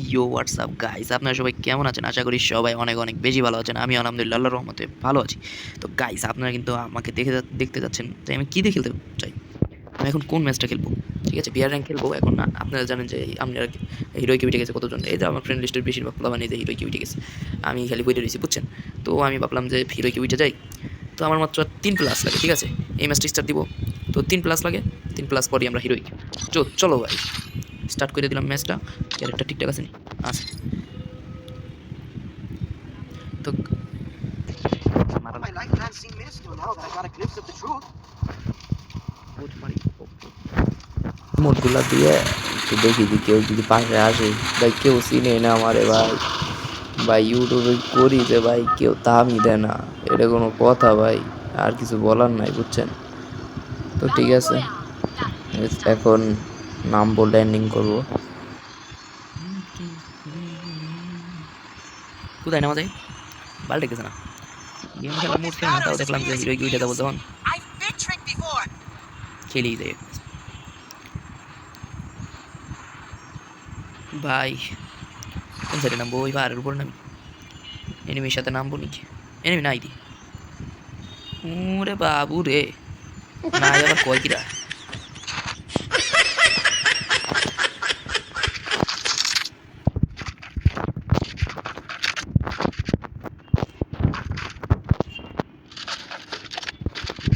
ইয়ো WhatsApp guys, আপনারা সবাই কেমন আছেন? আশা করি সবাই অনেক অনেক বেশি ভালো আছেন। আমি আলহামদুলিল্লাহ আল্লাহর রহমতে ভালো আছি। তো গাইস, আপনারা কিন্তু আমাকে দেখতে যাচ্ছেন তাই আমি কী দিয়ে খেলতে চাই। আমি এখন কোন ম্যাচটা খেলবো? ঠিক আছে, বিয়ার র্যাঙ্ক খেলবো এখন না। আপনারা জানেন যে আপনারা হিরোইকে উঠে গেছে কতজন। এই যে আমার ফ্রেন্ড লিস্টের বেশিরভাগ প্লাবানি যে হিরোইকে উঠে গেছে, আমি খালি বইটা রয়েছি, বুঝছেন? তো আমি ভাবলাম যে হিরোইকে উঠে যাই। তো আমার মাত্র 3+ লাগে, ঠিক আছে? এই ম্যাচটা স্টার্ট দিব। তো 3+ লাগে, 3+ পরই আমরা হিরোইক। চলো ভাই, স্টার্ট করে দিলাম ম্যাচটা। ক্যারেক্টার ঠিকঠাক আছে নি? আছে। তো My life plan seemed minuscule now that I got a glimpse of the truth. মোটগুলা দিয়ে একটু দেখি যে কেউ যদি পাশে আসে। ভাই কেউ চিনে না আমারে ভাই। ভাই ইউটিউবে করি যে ভাই কেউ দামই দেয় না, এটা কোনো কথা ভাই? আর কিছু বলার নাই, বুঝছেন? তো ঠিক আছে, এখন নামবো, ল্যান্ডিং করবো। কোথায় নামা যায়? বাল দেখতেছে না। গেম খেলার মুড ছিল না, তাও দেখলাম যে হিরোইক উঠে যাবো যখন খেলেই যায়। ভাই কোন সাইডে নামবো? ওই পাহাড়ের উপর নামি? এনিমির সাথে নামবো নাকি? এনিমি নাই দি। ওরে বাবু রে, না আবার কয় কিরা।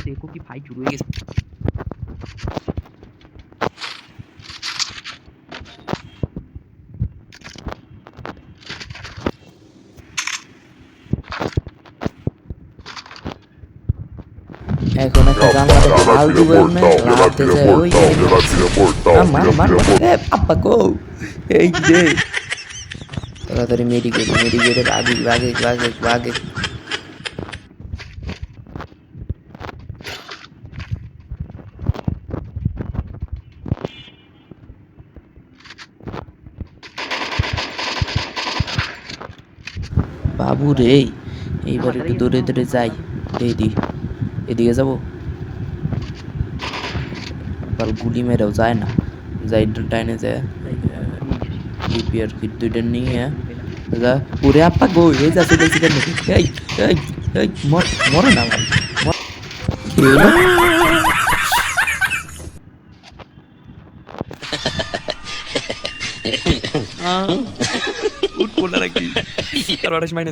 দেখো কি ভাই শুরু হয়ে গেছে। এখন একটা জানলা থেকে লাল দিব, এমনি লালতে যায় ওই মার মার আপা গো। এই রে, তাড়াতাড়ি মেডিকেটের আগে আগে আগে আগে। বাবু রে, এইবার একটু দৌড়ে দৌড়ে যাই। এদিকে যাবো, কাল গুলি মেরেও যায় না। যাই টাইনে যায় রিপেয়ার কিট দুইটা নিয়ে যা। ওরে আপা গো, এই যা চলে এসেছি কেন? এই এই এই মরে না ভাই, কি হলো? উঠ পড়লা নাকি? আর 28 মাইনাস